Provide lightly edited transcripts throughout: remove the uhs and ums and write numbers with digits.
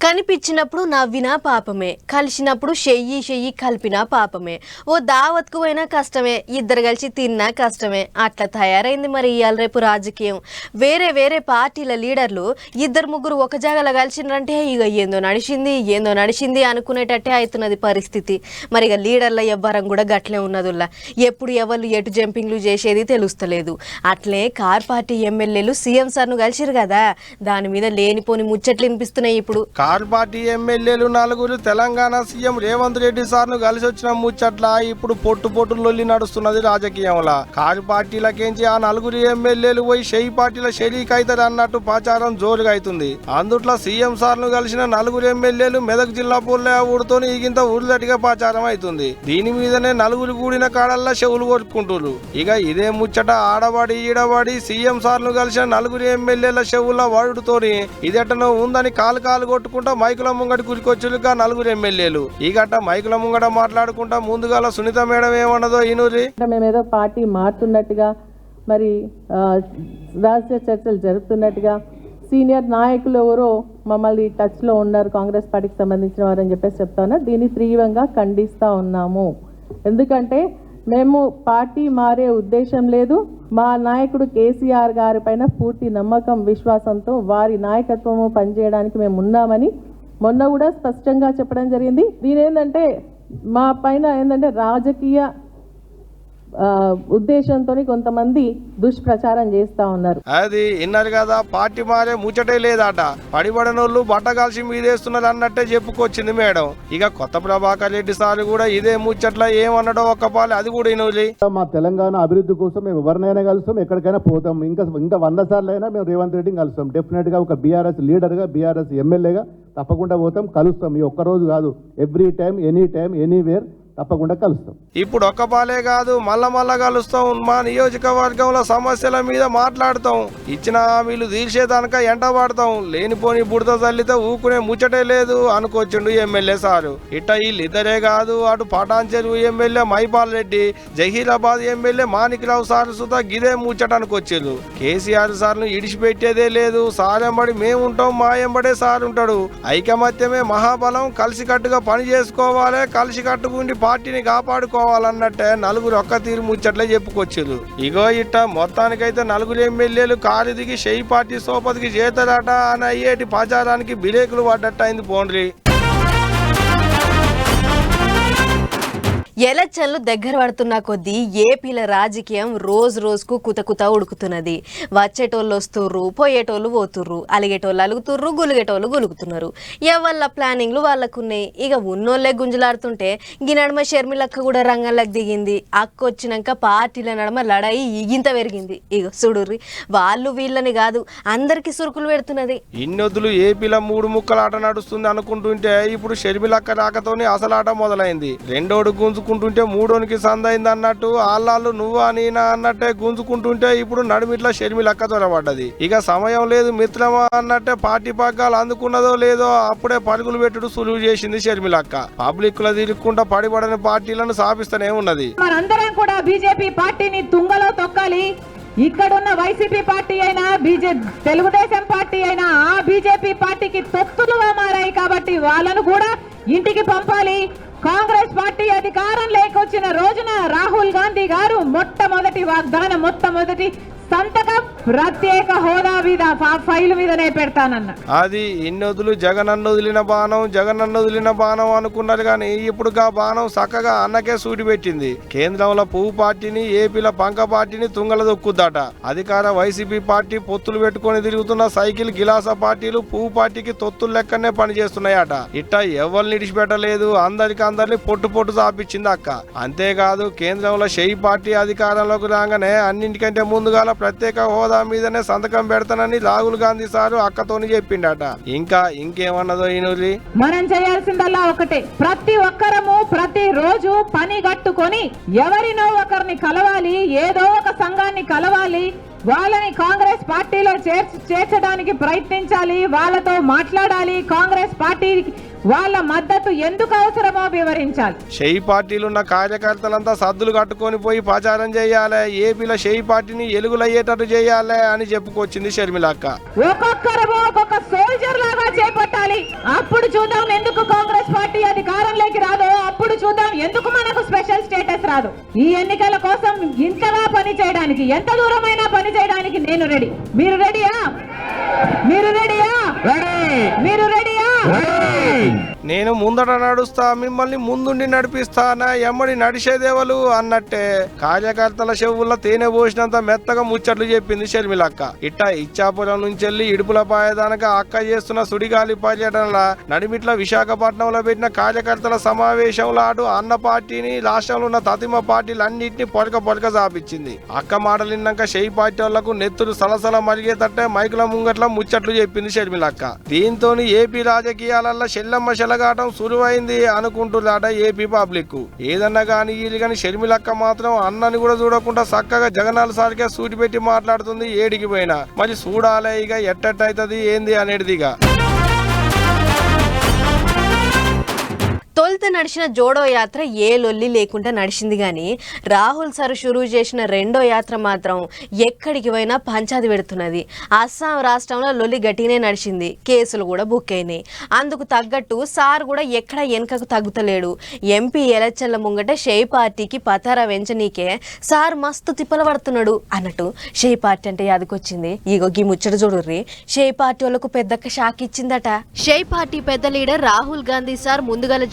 కనిపించినప్పుడు నవ్వినా పాపమే, కలిసినప్పుడు చెయ్యి కలిపినా పాపమే, ఓ దావత్కు పోయినా కష్టమే, ఇద్దరు కలిసి తిన్నా కష్టమే. అట్లా తయారైంది మరి ఇవాళ రేపు రాజకీయం. వేరే వేరే పార్టీల లీడర్లు ఇద్దరు ముగ్గురు ఒక జాగాలో కలిసిండ్రంటే ఇక ఏందో నడిచింది అనుకునేటట్టే అవుతున్నది పరిస్థితి. మరి ఇక లీడర్ల ఎవ్వరం కూడా గట్లే ఉన్నదుల్లా. ఎప్పుడు ఎవరు ఎటు జంపింగ్లు చేసేది తెలుస్తలేదు. అట్లే కార్ పార్టీ ఎమ్మెల్యేలు సీఎం సార్ను కలిసిరు కదా, దాని మీద లేనిపోని ముచ్చట్లు వినిపిస్తున్నాయి. ఇప్పుడు కార్ పార్టీ ఎమ్మెల్యేలు నలుగురు తెలంగాణ సీఎం రేవంత్ రెడ్డి సార్ను కలిసి వచ్చిన ముచ్చట్ల ఇప్పుడు పొట్టు లొల్లి నడుస్తున్నది రాజకీయంలో. కారు పార్టీలకేంచి ఆ నలుగురు ఎమ్మెల్యేలు పోయి షెయి పార్టీల షరీక్ అవుతారు అన్నట్టు ప్రచారం జోరుగా అవుతుంది. అందుట్లో సీఎం సార్ను కలిసిన నలుగురు ఎమ్మెల్యేలు మెదక్ జిల్లా పొల్లే ఊడితోని ఈగింత ఊరిదటిగా ప్రచారం అవుతుంది. దీని మీదనే నలుగురు కూడిన కాడల్లా చెవులు కొట్టుకుంటున్నారు. ఇక ఇదే ముచ్చట ఆడబడి ఈడబడి సీఎం సార్ను కలిసిన నలుగురు ఎమ్మెల్యేల చెవుల వాడుతోని ఇదెటనో ఉందని కాలు కొట్టుకుంటా మైకుల ముంగటి గురికొచ్చులుగా నలుగురు ఎమ్మెల్యేలు. ఈ గట్ట మైకుల ముంగట మాట్లాడుకుంటా ముందుగాల సునీత మేడం ఏమన్నదో ఈనూరి. మేమేదో పార్టీ మారుతున్నట్టుగా, మరి రహస్య చర్చలు జరుపుతున్నట్టుగా, సీనియర్ నాయకులు ఎవరో మమ్మల్ని టచ్లో ఉన్నారు కాంగ్రెస్ పార్టీకి సంబంధించిన వారని చెప్పేసి చెప్తా ఉన్నా. దీన్ని తీవ్రంగా ఖండిస్తూ ఉన్నాము. ఎందుకంటే మేము పార్టీ మారే ఉద్దేశం లేదు. మా నాయకుడు కేసీఆర్ గారి పైన పూర్తి నమ్మకం, విశ్వాసంతో వారి నాయకత్వము పనిచేయడానికి మేము ఉన్నామని మొన్న కూడా స్పష్టంగా చెప్పడం జరిగింది. దీని ఏంటంటే మా పైన ఏంటంటే రాజకీయ ఉద్దేశంతో కొంతమంది దుష్ప్రచారం చేస్తా ఉన్నారు. అది విన్నారు కదా, పార్టీ మారే ముచ్చటే లేదట. పడిబడనోళ్ళు బట్ట కలిసి మీదేస్తున్నారు అన్నట్టే చెప్పుకొచ్చింది మేడం. ఇక కొత్త ప్రభాకర్ రెడ్డి సార్ కూడా ఇదే ముచ్చట్ల ఏమన్నాడో ఒక్క పాలి అది కూడా వినూరి. మా తెలంగాణ అభివృద్ధి కోసం మేము ఎవరినైనా కలుస్తాం, ఎక్కడికైనా పోతాం. ఇంకా 100 సార్లు అయినా మేము రేవంత్ రెడ్డిని కలుస్తాం. డెఫినెట్ గా ఒక బీఆర్ఎస్ లీడర్గా, బీఆర్ఎస్ ఎమ్మెల్యేగా తప్పకుండా పోతాం, కలుస్తాం. ఈ ఒక్కరోజు కాదు, ఎవ్రీ టైం, ఎనీవేర్ తప్పకుండా కలుస్తాం. ఇప్పుడు ఒక్క పాలే కాదు, మళ్ళా కలుస్తాం. మా నియోజకవర్గంలో సమస్యల మీద మాట్లాడతాం. ఇచ్చిన హామీలు తీర్చేదానిక ఎంటబడతాం. లేనిపోని బుడత చల్లితే ఊకునే ముచ్చటే లేదు అనుకొచ్చిండు ఎమ్మెల్యే సారు. ఇట్ట వీళ్ళిద్దరే కాదు, అటు Patan Cheruvu MLA Mahipal Reddy, Zaheerabad MLA Manikrao sir సుతా గిదే ముచ్చట అనుకొచ్చిండు. కేసీఆర్ సార్ను ఇడిచిపెట్టేదే లేదు. సారెంబడి మేముంటాం, మా ఎంబడే సార్ ఉంటాడు. ఐకమత్యమే మహాబలం. కలిసికట్టుగా పని చేసుకోవాలి, కలిసి కట్టుకుండి పార్టీని కాపాడుకోవాలన్నట్టే నలుగురు ఒక్క తీరు ముచ్చట్లే చెప్పుకొచ్చారు. ఇగో ఇట్ట మొత్తానికైతే నలుగురు ఎమ్మెల్యేలు కారు దిగి షెయి పార్టీ సోపతికి చేతారట అని అయ్యేటి ప్రచారానికి బిరేకులు పడ్డట్టు అయింది. పోండ్రి ఎలక్షన్లు దగ్గర పడుతున్న కొద్దీ ఏపీల రాజకీయం రోజుకు కుత ఉడుకుతున్నది. వచ్చేటోళ్ళు వస్తుర్రు, పోయేటోళ్ళు పోతుర్రు, అలిగేటోళ్ళు అలుగుతుర్రు, గులిగేటోళ్ళు గులుగుతున్నారు. ఎవళ్ళ ప్లానింగ్లు వాళ్ళకున్నాయి. ఇక ఉన్నోళ్ళే గుంజులాడుతుంటే గినడమ షర్మిలక్క కూడా రంగంలోకి దిగింది. అక్కొచ్చినాక పార్టీల నడమ లడాయి ఇగింత పెరిగింది. ఇక చూడుర్రి, వాళ్ళు వీళ్ళని కాదు అందరికి సురుకులు పెడుతున్నది. ఇన్నొద్దులు ఏపీల 3 ముక్కలాట నడుస్తుంది అనుకుంటుంటే ఇప్పుడు షర్మిలక్క రాకతోని అసలాట మొదలైంది. రెండోడు గుంజుకుంటుంటే మూడోనికి సందైంది అన్నట్టు ఆళ్ళాళ్ళు నువ్వా నేనా అన్నట్టే గుంజుకుంటుంటే ఇప్పుడు నడుమిట్లా షర్మిలక్క దొరబడ్డది. ఇక సమయం లేదు మిత్రమా అన్నట్టే పార్టీ పగ్గాలు అందుకున్నదో లేదో అప్పుడే పరుగులు పెట్టుడు సులువు చేసింది షర్మిలక్క. పబ్లిక్ లో తిరుగుకుంటా పడిపడని పార్టీలను సాపిస్తూనే ఉన్నది. మనందరం కూడా బీజేపీ పార్టీని తుంగలో తొక్కాలి. ఇక్కడున్న వైసీపీ పార్టీ అయినా, తెలుగుదేశం పార్టీ అయినా ఆ బీజేపీ పార్టీకి తొత్తులుగా మారాయి కాబట్టి వాళ్ళను కూడా ఇంటికి పంపాలి. కాంగ్రెస్ పార్టీ అధికారం లేకొచ్చిన రోజున రాహుల్ గాంధీ గారు మొట్టమొదటి వాగ్దానం, మొట్టమొదటి సంతకం ప్రత్యేక హోదా మీద ఫైల్ మీదనే పెడతానన్న. అది ఇన్నొదులు జగనన్న వదిలిన బాణం అనుకున్నారు కానీ ఇప్పుడు గా బాణం చక్కగా అన్నకే సూటి పెట్టింది. కేంద్రంలో పువ్వు పార్టీని, ఏపీల పంక పార్టీని తుంగల దొక్కుద్దట. అధికార వైసీపీ పార్టీ పొత్తులు పెట్టుకుని తిరుగుతున్న సైకిల్ గిలాస పార్టీలు పువ్వు పార్టీకి తొత్తులు లెక్కనే పనిచేస్తున్నాయట. ఇట్ట ఎవరిని ఇడిచిపెట్టలేదు, అందరినీ పొట్టు చాపించింది అక్క. అంతేకాదు కేంద్రంలో షెయి పార్టీ అధికారంలోకి రాగానే అన్నింటికంటే ముందుగా ప్రత్యేక హోదా మీదనే సంతకం పెడతానని రాహుల్ గాంధీ సారు అక్కతోని చెప్పిండట. ఇంకేమన్నదో ఈనూరి. మనం చేయాల్సిందల్లా ఒకటే, ప్రతి ఒక్కరము ప్రతి రోజు పని గట్టుకొని ఎవరినో ఒకరిని కలవాలి, ఏదో ఒక సంఘాన్ని కలవాలి, వాళ్ళని కాంగ్రెస్ పార్టీలో చేర్చడానికి ప్రయత్నించాలి, వాళ్ళతో మాట్లాడాలి, కాంగ్రెస్ పార్టీ వాళ్ళ మద్దతు ఎందుకు అవసరమో వివరించాలి. షెయి పార్టీలున్న కార్యకర్తలంతా సద్దులు కట్టుకొని పోయి ప్రచారం చేయాలి, ఏపీలో షెయి పార్టీని ఎలుగులయ్యేటట్టు చేయాలి అని చెప్పుకొచ్చింది షర్మిలక్క. ఒక్కొక్కరు ఒక్కొక్క సోల్జర్ లాగా చేపట్టాలి. అప్పుడు అప్పుడు చూద్దాం ఎందుకు కాంగ్రెస్ పార్టీ అధికారంలోకి రాదో, అప్పుడు చూద్దాం ఎందుకు మనకు స్పెషల్ స్టేటస్ రాదు. ఈ ఎన్నికల కోసం ఇంతగా పని చేయడానికి, ఎంత దూరమైనా పని చేయడానికి నేను రెడీ. మీరు రెడీయా? మీరు రెడీయా? మీరు రెడీయా? నేను ముందట నడుస్తా, మిమ్మల్ని ముందుండి నడిపిస్తా, నా ఎమ్మడి నడిచేదేవలు అన్నట్టే కార్యకర్తల చెవుల్లో తేనె పోసినంత మెత్తగా ముచ్చట్లు చెప్పింది షర్మిలక్క. ఇట్టా ఇచ్చాపురం నుంచి వెళ్ళి ఇడుపుల పాయదానక అక్క చేస్తున్న సుడిగాలి పర్యటనల నడిమిట్ల విశాఖపట్నంలో పెట్టిన కార్యకర్తల సమావేశంలో అటు అన్న పార్టీని, రాష్ట్రంలో ఉన్న తతిమ పార్టీలన్నింటినీ పొరక సాపించింది. అక్క మాటలు విన్నాక షెయి పార్టీ వాళ్లకు నెత్తులు సలసల మరిగేటట్టే మైకుల ముంగట్ల ముచ్చట్లు చెప్పింది షర్మిలక్క. దీంతో ఏపీ రాజకీయాలలో చెల్లమ్మ చెలగాటం సులువైంది అనుకుంటున్నాడ ఏపీ పబ్లిక్. ఏదన్నా కానీ వీళ్ళు కానీ షర్మిలక్క మాత్రం అన్నని కూడా చూడకుండా చక్కగా జగనాల సారిగా సూటి పెట్టి మాట్లాడుతుంది. ఏడికి పోయినా మరి చూడాలే ఇక ఎట్టయితది ఏంది అనేటిదిగా. తొలుత నడిచిన జోడో యాత్ర ఏ లొల్లి లేకుండా నడిచింది కానీ రాహుల్ సార్ షురూ చేసిన రెండో యాత్ర మాత్రం ఎక్కడికి పోయినా పంచాది పెడుతున్నది. అస్సాం రాష్ట్రంలో లొల్లి గట్టినే నడిచింది, కేసులు కూడా బుక్ అయినాయి. అందుకు తగ్గట్టు సార్ కూడా ఎక్కడ వెనకకు తగ్గుతలేడు. ఎంపీ ఎలక్షన్ల ముంగట షెయి పార్టీకి పతారా వెంచనీకే సార్ మస్తు తిప్పలు పడుతున్నాడు అన్నట్టు షెయి పార్టీ అంటే యాదకొచ్చింది. ఇగో గీ ముచ్చట చూడుర్రి, షెయి పార్టీ వాళ్ళకు పెద్దక్క షాక్ ఇచ్చిందట. షెయి పార్టీ పెద్ద లీడర్ రాహుల్ గాంధీ సార్ ముందుగల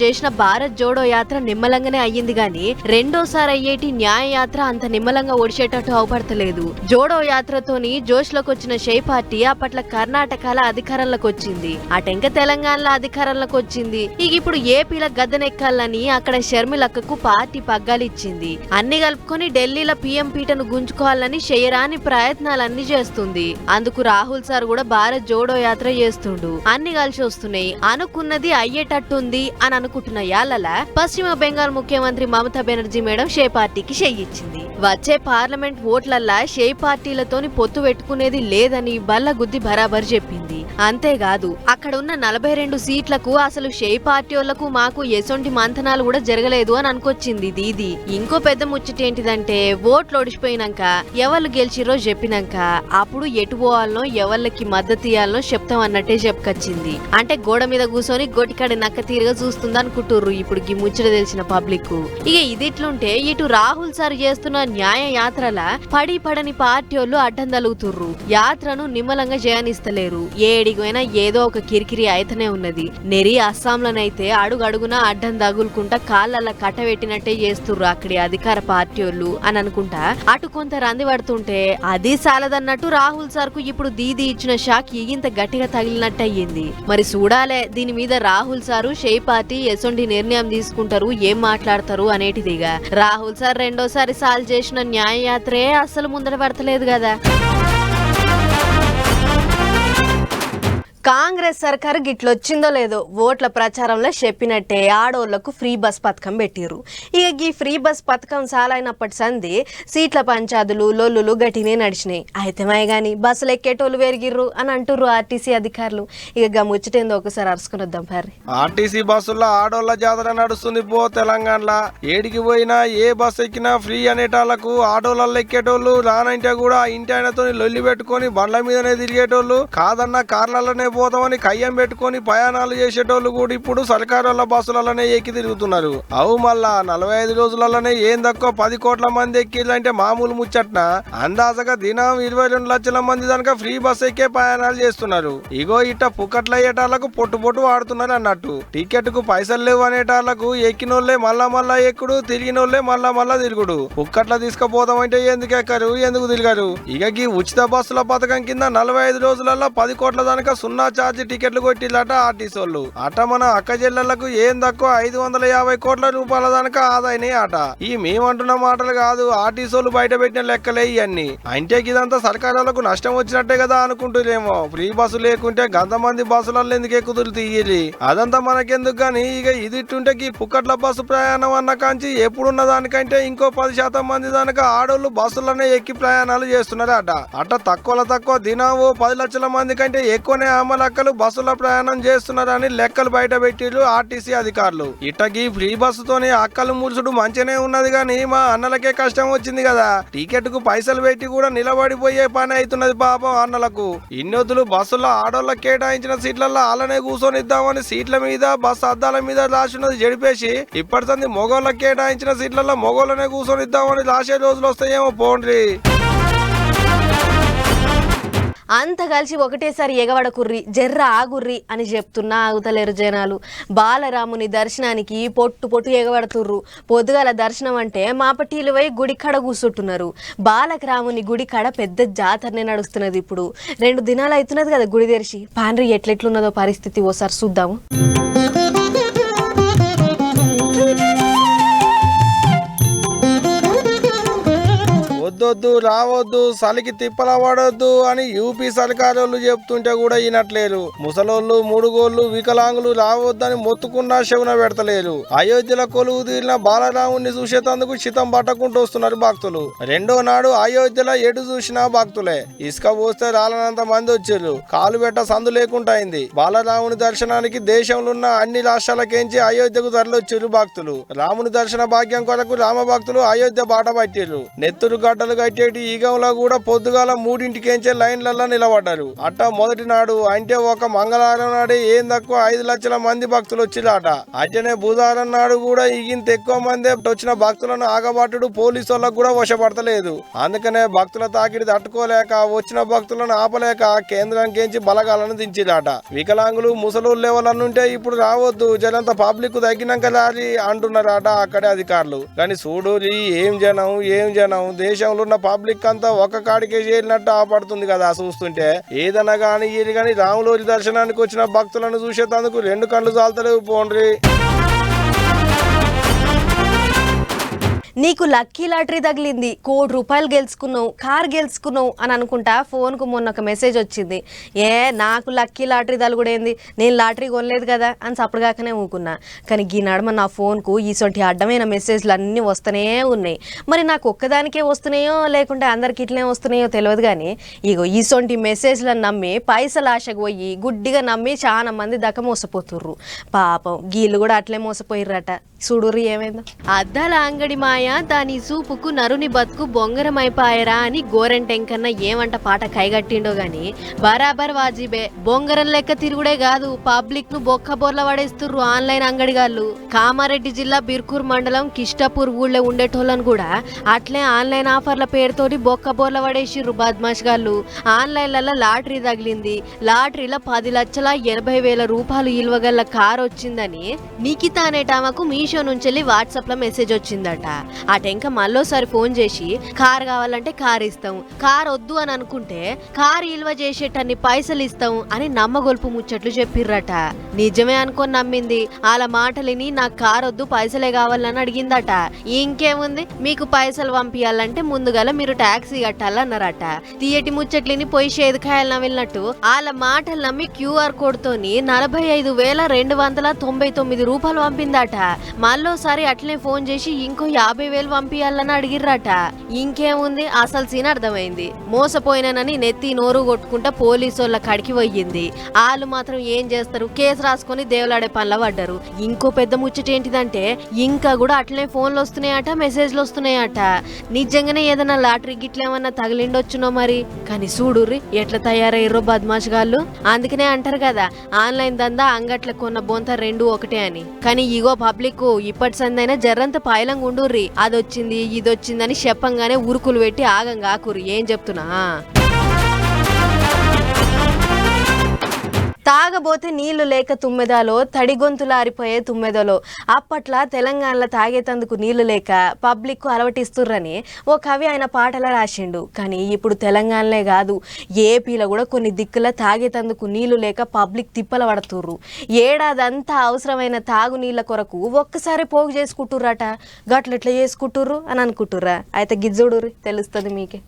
భారత్ జోడో యాత్ర నిమ్మలంగానే అయ్యింది గాని రెండోసారి అయ్యేటి న్యాయ యాత్ర అంత నిమ్మలంగా ఒడిచేటట్టు అవపడతలేదు. జోడో యాత్రతోని జోష్లోకి వచ్చిన షెయి పార్టీ అప్పట్ల కర్ణాటకలో అధికారంలోకి వచ్చింది, అటెంక తెలంగాణలో అధికారంలోకి వచ్చింది. ఇక ఇప్పుడు ఏపీల గద్దెనెక్కాలని అక్కడ షర్మిలక్కకు పార్టీ పగ్గాలు ఇచ్చింది. అన్ని కలుపుకొని ఢిల్లీలో పీఎం పీటను గుంజుకోవాలని చేయరాని ప్రయత్నాలన్నీ చేస్తుంది. అందుకు రాహుల్ సార్ కూడా భారత్ జోడో యాత్ర చేస్తుండు. అన్ని కలిసి వస్తున్నాయి, అనుకున్నది అయ్యేటట్టుంది అని అనుకుంటున్న యాలల పశ్చిమ బెంగాల్ ముఖ్యమంత్రి మమతా బెనర్జీ మేడం షే పార్టీకి ఇచ్చింది. వచ్చే పార్లమెంట్ ఓట్లల్లా షే పార్టీలతోని పొత్తు పెట్టుకునేది లేదని బల్ల గుద్ది బరాబర్ చెప్పింది. అంతేకాదు అక్కడ ఉన్న 42 సీట్లకు అసలు షే పార్టీ వాళ్లకు మాకు ఎసొంటి మంతనాలు కూడా జరగలేదు అని అనుకొచ్చింది దీది. ఇంకో పెద్ద ముచ్చటేంటిదంటే ఓట్లు ఓడిపోయినాక ఎవరు గెలిచిరో చెప్పినాక అప్పుడు ఎటు పోవాలనో ఎవరికి మద్దతు ఇయ్యాలనో చెప్తాం అన్నట్టే చెప్పుకొచ్చింది. అంటే గోడ మీద కూర్చొని గొటికాడి నక్క తీరుగా చూస్తుంది అనుకుంటుర్రు ఇప్పుడు ఈ ముచ్చట తెలిసిన పబ్లిక్. ఇక ఇదిట్లుంటే ఇటు రాహుల్ సార్ చేస్తున్న న్యాయ యాత్రల పడని పార్టీ వాళ్ళు అడ్డం తలుగుతుర్రు. యాత్రను నిమ్మలంగా జయనిస్తలేరు. ఏడిగైనా ఏదో ఒక కిరికిరి అయితేనే ఉన్నది. నెరి అస్సాంలోనైతే అడుగడుగునా అడ్డం తగులుకుంటా కాళ్ళ కట్టబెట్టినట్టే చేస్తుర్రు అక్కడి అధికార పార్టీ వాళ్ళు అని అనుకుంటా అటు కొంత రంది పడుతుంటే అది సాలదన్నట్టు రాహుల్ సార్ కు ఇప్పుడు దీది ఇచ్చిన షాక్ ఇంత గట్టిగా తగిలినట్టు అయ్యింది. మరి చూడాలే దీని మీద రాహుల్ సారు షెయి పార్టీ ఎసొంటి నిర్ణయం తీసుకుంటారు, ఏం మాట్లాడతారు అనేటిదిగా. రాహుల్ సార్ రెండోసారి సాల్వ్ చేసిన న్యాయ యాత్రే అస్సలు ముందర పడతలేదు కదా. కాంగ్రెస్ సర్కారు గిట్లొచ్చిందో లేదో ఓట్ల ప్రచారంలో చెప్పినట్టే ఆడోళ్లకు ఫ్రీ బస్ పథకం పెట్టిర్రు. ఇక ఈ ఫ్రీ బస్ పథకం సాలైనప్పటి సంది సీట్ల పంచాదులు లొల్లులు గట్టినే నడిచినాయి. అయితే గాని బస్సులు ఎక్కేటోళ్ళు పెరిగిర్రు అని అంటుర్రు ఆర్టీసీ అధికారులు. ఇక ముచ్చటేందో ఒకసారి అరుసుకుని వద్దాం పర్రి. ఆర్టీసీ బస్సుల్లో ఆడోళ్ల జాతర నడుస్తుంది పో తెలంగాణలో. ఏడికి పోయినా ఏ బస్ ఎక్కినా ఫ్రీ అనేటాళ్లకు ఆడోళ్ళల్లో ఎక్కేటోళ్ళు రానంటే కూడా ఇంటి ఆయనతో లొల్లి పెట్టుకొని బండ్ల మీదనే తిరిగేటోళ్ళు, కాదన్నా కార్లలోనే పోతామని కయ్యం పెట్టుకొని ప్రయాణాలు చేసేటోళ్ళు కూడా ఇప్పుడు సర్కారుల బస్సులలోనే ఎక్కి తిరుగుతున్నారు. అవు మళ్ళా 45 రోజులలోనే ఏం తక్కువ 10 కోట్ల మంది ఎక్కిళ్ళంటే మామూలు ముచ్చట్న అందాజగా దినం 22 లక్షల మంది దానిక ఫ్రీ బస్ ఎక్కే ప్రయాణాలు చేస్తున్నారు. ఇగో ఇట్ట పుక్కట్లు అయ్యేటాళ్లకు పొట్టు వాడుతున్నారు అన్నట్టు. టికెట్ కు పైసలు లేవు అనేటాళ్లకు ఎక్కినోళ్లే మళ్ళా ఎక్కుడు, తిరిగినోళ్లే మళ్ళా తిరుగుడు. పుక్కట్ల తీసుకుపోతామంటే ఎందుకు ఎక్కరు, ఎందుకు తిరిగారు. ఇక ఈ ఉచిత బస్సుల పథకం కింద 45 రోజులలో 10 కోట్ల దానిక సున్నా ఛార్జ్ టికెట్లు కొట్టిల్లట ఆర్టీసీ వాళ్ళు. అట మన అక్క చెల్లెళ్లకు ఏం తక్కువ 550 కోట్ల రూపాయల దానిక ఆదాయనాయి అట. ఈ మేమంటున్న మాటలు కాదు, ఆర్టీసీ వాళ్ళు బయట పెట్టిన లెక్కలే ఇవన్నీ. అంటే ఇదంతా సర్కారులకు నష్టం వచ్చినట్టే కదా అనుకుంటురేమో. ఫ్రీ బస్సు లేకుంటే గంతమంది బస్సులలో ఎందుకు ఎక్కుతులు తీయాలి, అదంతా మనకెందుకు గాని. ఇక ఇదిట్టుంటే ఈ పుక్కట్ల బస్సు ప్రయాణం అన్న కాంచి ఎప్పుడున్న దానికంటే ఇంకో 10% మంది దానిక ఆడోళ్లు బస్సులనే ఎక్కి ప్రయాణాలు చేస్తున్నారు అట. తక్కువ దినం 10 లక్షల మంది కంటే ఎక్కువనే లెక్కలు బస్సుల ప్రయాణం చేస్తున్నారని లెక్కలు బయట పెట్టిరు ఆర్టీసీ అధికారులు. ఇట్టకి ఫ్రీ బస్సుతోని అక్కలు మురుసుడు మంచిగానే ఉన్నది గాని మా అన్నలకే కష్టం వచ్చింది కదా. టికెట్ కు పైసలు పెట్టి కూడా నిలబడిపోయే పని అవుతున్నది పాపం అన్నలకు. ఇన్నొద్దులు బస్సులో ఆడోళ్ళకి కేటాయించిన సీట్లలో అలానే కూర్చొని ఇద్దామని సీట్ల మీద బస్సు అద్దాల మీద రాసినది జడిపేసి ఇప్పటిసంది మొగోళ్ళకి కేటాయించిన సీట్లలో మొగోళ్ళనే కూర్చొని ఇద్దామని రాసే రోజులు వస్తాయేమో పోండ్రి. అంత కలిసి ఒకటేసారి ఎగవడకుర్రి జర్ర ఆగుర్రి అని చెప్తున్నా ఆగుతలేరు జనాలు. బాలరాముని దర్శనానికి పొట్టు పొట్టు ఎగబడుతుర్రు. పొద్దుగాల దర్శనం అంటే మాపటీలు పోయి గుడి కడ కూర్చుంటున్నారు. బాలకరాముని గుడి కడ పెద్ద జాతరనే నడుస్తున్నది. ఇప్పుడు 2 దినాలు అవుతున్నది కదా గుడి తెరిచి. పాండ్రి ఎట్లెట్లున్నదో పరిస్థితి ఓసారి చూద్దాము. వద్దొద్దు రావద్దు చలికి తిప్పల పడొద్దు అని యూపీ సర్కారోళ్ళు చెప్తుంటే కూడా ఈనట్లేరు. ముసలోళ్ళు ముడుగోళ్ళు వికలాంగులు రావద్దని మొత్తుకున్నా శవున పెడతలేరు. అయోధ్యలో కొలువు తీరిన బాలరాముని చూసేందుకు శితం పట్టకుంటూ వస్తున్నారు భక్తులు. 2వ నాడు అయోధ్యలో ఎటు చూసినా భక్తులే. ఇసుక పోస్తే రాలనంత మంది వచ్చారు. కాలు పెట్ట సందు లేకుండా అయింది. బాలరాముని దర్శనానికి దేశంలో ఉన్న అన్ని రాష్ట్రాలకేంచి అయోధ్యకు తరలొచ్చారు భక్తులు. రాముని దర్శన భాగ్యం కొరకు రామ భక్తులు అయోధ్య బాట పట్టారు. నెత్తురు గడ్డలు కట్టేటి ఈగంలో కూడా పొద్దుగాల 3ంటికేంచే లైన్లలో నిలబడ్డారు. అట్ట మొదటి నాడు అంటే ఒక మంగళవారం నాడే ఏం తక్కువ 5 లక్షల మంది భక్తులు వచ్చిరాట. అట్టనే బుధవారం నాడు కూడా ఈగింత ఎక్కువ మంది వచ్చిన భక్తులను ఆగబాటుడు పోలీసు వాళ్ళకు కూడా వశపడతలేదు. అందుకనే భక్తుల తాకిడి తట్టుకోలేక వచ్చిన భక్తులను ఆపలేక కేంద్రానికేంచి బలగాలను దించిరాట. వికలాంగులు ముసలు లేవాలనుంటే ఇప్పుడు రావద్దు జనంత పబ్లిక్ తగ్గినాక రాలి అంటున్నారట అక్కడే అధికారులు. కానీ చూడు ఏం జనం దేశంలో ఉన్న పబ్లిక్ అంతా ఒక కాడికే చేరినట్టు ఆపడుతుంది కదా చూస్తుంటే. ఏదన్నా గానీ ఇది కానీ రాములోరి దర్శనానికి వచ్చిన భక్తులను చూసేందుకు 2 కళ్ళు చాలతలేవు పోండ్రి. నీకు లక్కీ లాటరీ తగిలింది, ₹1 కోటి గెలుచుకున్నావు, కార్ గెలుచుకున్నావు అని అనుకుంటా ఫోన్కు మొన్న ఒక మెసేజ్ వచ్చింది. నాకు లక్కీ లాటరీ తలుగుడేంది, నేను లాటరీ కొనలేదు కదా అని చప్పుడుగాకనే ఊకున్నా. కానీ ఈ నడమ నా ఫోన్కు ఈసొంటి అడ్డమైన మెసేజ్లు అన్నీ వస్తూనే ఉన్నాయి. మరి నాకు ఒక్కదానికే వస్తున్నాయో లేకుంటే అందరికి ఇట్లనే వస్తున్నాయో తెలియదు. కానీ ఇగో ఈసొంటి మెసేజ్లను నమ్మి పైసలు ఆశకు పోయి గుడ్డిగా నమ్మి చాలా మంది దాకా మోసపోతుర్రు. పాపం గీళ్ళు కూడా అట్లే మోసపోయిర్రట. చూడుర్రి ఏమైందో. అద్దాల అంగడి మాయ దాని చూపుకు నరుని బతుకు బొంగరమైపాయరా అని గోరెంటెంకన్నా ఏమంట పాట కైగట్టిండో గాని బరాబర్ వాజిబే. బొంగరం లెక్క తిరుగుడే కాదు, పబ్లిక్ ను బొక్క బోర్ల పడేస్తుర్రు ఆన్లైన్ అంగడిగాళ్ళు. కామారెడ్డి జిల్లా బిర్కూర్ మండలం కిష్టపూర్ ఊళ్ళో ఉండేటోళ్ళను కూడా అట్లే ఆన్లైన్ ఆఫర్ల పేరుతోటి బొక్క బోర్ల పడేసిర్రు బద్మాష్ గాళ్ళు. ఆన్లైన్లలో లాటరీ తగిలింది. లాటరీలో 10,80,000 రూపాయలు ఇల్వగల కార్ వచ్చిందని నిఖిత అనేటామకు మీషో నుంచి వాట్సాప్ లో మెసేజ్ వచ్చిందట. ఆ టెంక మళ్ళోసారి ఫోన్ చేసి కార్ కావాలంటే కార్ ఇస్తాం, కార్ వద్దు అని అనుకుంటే కార్ ఇల్వ చేసేటన్ని పైసలు ఇస్తాం అని నమ్మగొల్పు ముచ్చట్లు చెప్పిర్రట. నిజమే అనుకొని నమ్మింది. వాళ్ళ మాటలిని నాకు కార్ వద్దు పైసలే కావాలని అడిగిందట. ఇంకేముంది, మీకు పైసలు పంపించాలంటే ముందుగాల మీరు ట్యాక్సీ కట్టాలన్నారట. తీయటి ముచ్చట్లిని పోయి షేదుకాయలు నవ్వినట్టు వాళ్ళ మాటలు నమ్మి క్యూఆర్ కోడ్ తోని 45,299 రూపాయలు పంపిందట. మళ్ళోసారి అట్లనే ఫోన్ చేసి ఇంకో 50,000 పంపించాలని అడిగిర్రట. ఇంకేముంది, అసలు సీన్ అర్థమైంది. మోసపోయినానని నెత్తి నోరు కొట్టుకుంటా పోలీసు వాళ్ళ కడికి పోయింది. వాళ్ళు మాత్రం ఏం చేస్తారు, కేసు రాసుకొని దేవులాడే పనుల పడ్డారు. ఇంకో పెద్ద ముచ్చట ఏంటిదంటే ఇంకా కూడా అట్లనే ఫోన్లు వస్తున్నాయట, మెసేజ్లు వస్తున్నాయట. నిజంగానే ఏదైనా లాటరీ గిట్లేమన్నా తగిలిండొచ్చునో మరి. కానీ చూడుర్రి ఎట్లా తయారయ్యారో బద్మాష్ గాళ్ళు. అందుకనే అంటారు కదా ఆన్లైన్ దందా అంగట్ల కొన్న బొంత 2 ఒకటే అని. కానీ ఇగో పబ్లిక్ ఇప్పటి సందైనా జర్రంత పాయలంగా ఉండుర్రి. అదొచ్చింది ఇదొచ్చిందని చెప్పంగానే ఉరుకులు పెట్టి ఆగంగా ఆకుర్రి. ఏం చెప్తున్నా, తాగబోతే నీళ్లు లేక తుమ్మెదాలో, తడిగొంతులారిపోయే తుమ్మెదలో. అప్పట్లా తెలంగాణలో తాగేతందుకు నీళ్లు లేక పబ్లిక్ అలవటిస్తుర్రని ఓ కవి ఆయన పాటలా రాసిండు. కానీ ఇప్పుడు తెలంగాణలే కాదు ఏపీలో కూడా కొన్ని దిక్కుల తాగేతందుకు నీళ్లు లేక పబ్లిక్ తిప్పల పడుతుర్రు. ఏడాదంతా అవసరమైన తాగు నీళ్ల కొరకు ఒక్కసారి పోగు చేసుకుంటుర్రట. గట్లెట్లా చేసుకుంటుర్రు అని అనుకుంటుర్రా? అయితే గిజ్జుడుర్రి తెలుస్తుంది మీకే.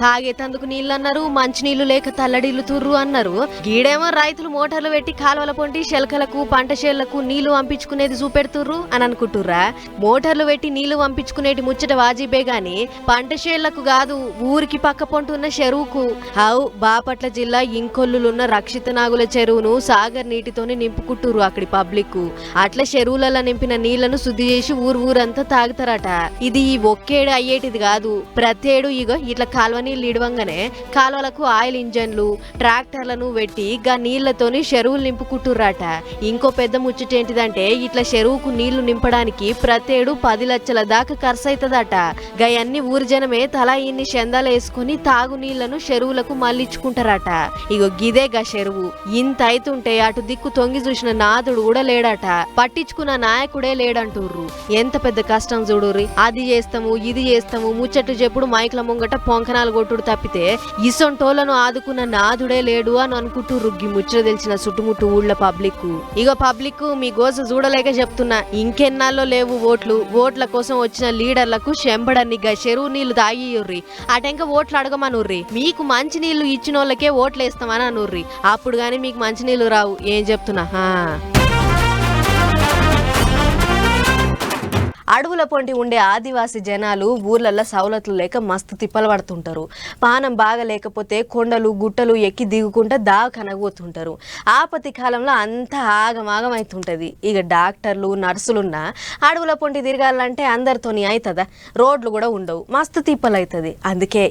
తాగేతందుకు నీళ్ళు అన్నారు, మంచినీళ్లు లేక తల్లడిల్లుతుర్రు అన్నారు. గీడేమో రైతులు మోటార్లు పెట్టి కాలువల పొంటి శెలకలకు పంట చేళ్లకు నీళ్లు పంపించుకునేది చూపెడుతుర్రు అని అనుకుంటుర్రా? మోటార్లు పెట్టి నీళ్లు పంపించుకునేటి ముచ్చట వాజిబే గాని పంట చేళ్లకు కాదు, ఊరికి పక్క పొంటున్న చెరువుకు. బాపట్ల జిల్లా ఇంకొల్లులున్న రక్షిత నాగుల చెరువును సాగర్ నీటితోనే నింపుకుంటుర్రు అక్కడి పబ్లిక్. అట్లా చెరువులలో నింపిన నీళ్లను శుద్ధి చేసి ఊరంతా తాగుతారట. ఇది ఈ ఒక్కేడు అయ్యేటిది కాదు, ప్రతేడు ఇట్లా కాలువ నీళ్ళు ఇడవంగానే కాలువలకు ఆయిల్ ఇంజన్లు ట్రాక్టర్లను పెట్టి గా నీళ్లతోని చెరువులు నింపుకుంటుర్రట. ఇంకో పెద్ద ముచ్చటేంటిదంటే ఇట్లా చెరువుకు నీళ్లు నింపడానికి ప్రతేడు 10 లక్షల దాకా ఖర్చు అవుతుందట. గయన్ని ఊరి జనమే తలా ఇన్ని చందాలు వేసుకుని తాగు నీళ్లను చెరువులకు మళ్ళించుకుంటారట. గిదే గా చెరువు. ఇంత అయితుంటే అటు దిక్కు తొంగి చూసిన నాదుడు కూడా లేడట, పట్టించుకున్న నాయకుడే లేడంటుర్రు. ఎంత పెద్ద కష్టం చూడుర్రి. అది చేస్తాము ఇది చేస్తాము ముచ్చట్లు చెప్పుడు మైక్ల ముంగట పొంకనాలు కొట్టుడు తప్పితే ఇసొంటోళ్లను ఆదుకున్న నాదుడే లేడు అని అనుకుంటుర్రు గి ముచ్చట తెలిసిన చుట్టుముట్టు ఊళ్ళ పబ్లిక్. పబ్లిక్ మీ గోస చూడలేక చెప్తున్నా, ఇంకెన్నాళ్ళో లేవు ఓట్ల కోసం వచ్చిన లీడర్లకు చెంబడన్నిగా చెరువు నీళ్లు తాగియుర్రి, అటెంక ఓట్లు అడగమనుర్రి. మీకు మంచి నీళ్లు ఇచ్చిన వాళ్ళకే ఓట్లేస్తామని అనుర్రి, అప్పుడు గాని మీకు మంచి నీళ్లు రావు. ఏం చెప్తున్నా? అడవుల పొంటి ఉండే ఆదివాసీ జనాలు ఊర్లల్లో సౌలతులు లేక మస్తు తిప్పలు పడుతుంటారు. పానం బాగా లేకపోతే కొండలు గుట్టలు ఎక్కి దిగుకుంటా కనగబోతుంటారు. ఆపత్తి కాలంలో అంతా ఆగమాగం అవుతుంటది. డాక్టర్లు నర్సులున్నా అడవుల పొంటి తిరగాలంటే అందరితోని అవుతుందా? రోడ్లు కూడా ఉండవు, మస్తు తిప్పలు అవుతుంది. అందుకే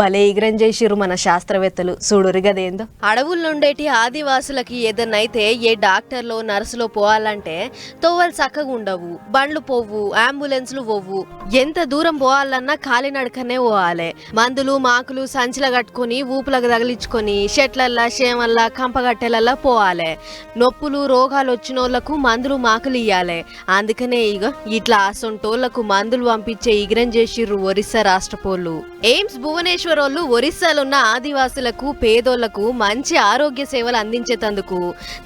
భలే ఇగ్రం చేసిర్రు మన శాస్త్రవేత్తలు. చూడురు గదేందో. అడవుల్లో ఉండేటి ఆదివాసులకి ఏదన్నైతే ఏ డాక్టర్లో నర్సులో పోవాలంటే తోవలు చక్కగా ఉండవు, బండ్లు పోవు, అంబులెన్స్లు పోవు. ఎంత దూరం పోవాలన్నా కాలినడకనే పోవాలి. మందులు మాకులు సంచిల కట్టుకుని ఊపులకు తగిలించుకొని చెట్లల్లా చేమల్లా కంపగట్టెలల్లా పోవాలి. నొప్పులు రోగాలు వచ్చిన వాళ్ళకు మందులు మాకులు ఇయ్యాలి. అందుకనే ఇట్లా అసొంటోళ్లకు మందులు పంపించే ఇగ్రం చేసిర్రు ఒరిస్సా రాష్ట్రపోళ్ళు. ఎయిమ్స్ భువనేశ్వర్ వాళ్ళు ఒరిస్సాలున్న ఆదివాసులకు పేదోళ్లకు మంచి ఆరోగ్య సేవలు అందించేతందుకు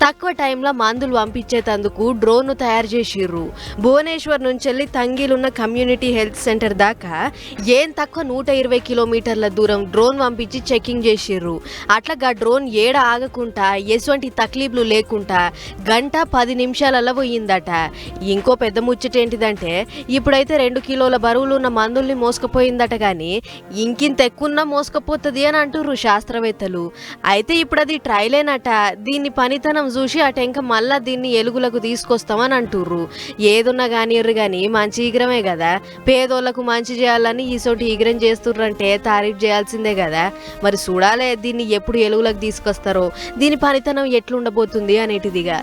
తక్కువ టైంలో మందులు పంపించేతందుకు డ్రోన్ ను తయారు చేసిర్రు. భువనేశ్వర్ నుంచి తంగిలున్న కమ్యూనిటీ హెల్త్ సెంటర్ దాకా ఏం తక్కువ 120 కిలోమీటర్ల దూరం డ్రోన్ పంపించి చెకింగ్ చేసిర్రు. అట్లా డ్రోన్ ఏడ ఆగకుండా ఎటువంటి తక్లీఫ్లు లేకుండా 1:10 నిమిషాలలో పోయిందట. ఇంకో పెద్ద ముచ్చటేంటిదంటే ఇప్పుడైతే 2 కిలోల బరువులు ఉన్న మందుల్ని మోసుకుపోయిందట. గాని ఇంకింత ఎక్కువ మోసుకపోతుంది అని అంటుర్రు శాస్త్రవేత్తలు. అయితే ఇప్పుడు అది ట్రైలేనట. దీన్ని పనితనం చూసి అటెంక మళ్ళా దీన్ని ఎలుగులకు తీసుకొస్తామని అంటుర్రు. ఏదున్నా గాని మంచి ఈగ్రమే కదా. పేదోళ్లకు మంచి చేయాలని ఈసోటి ఈగ్రం చేస్తుర్రంటే తారీఫ్ చేయాల్సిందే కదా. మరి చూడాలే దీన్ని ఎప్పుడు ఎలుగులకు తీసుకొస్తారో, దీని పనితనం ఎట్లుండబోతుంది అనేటిదిగా.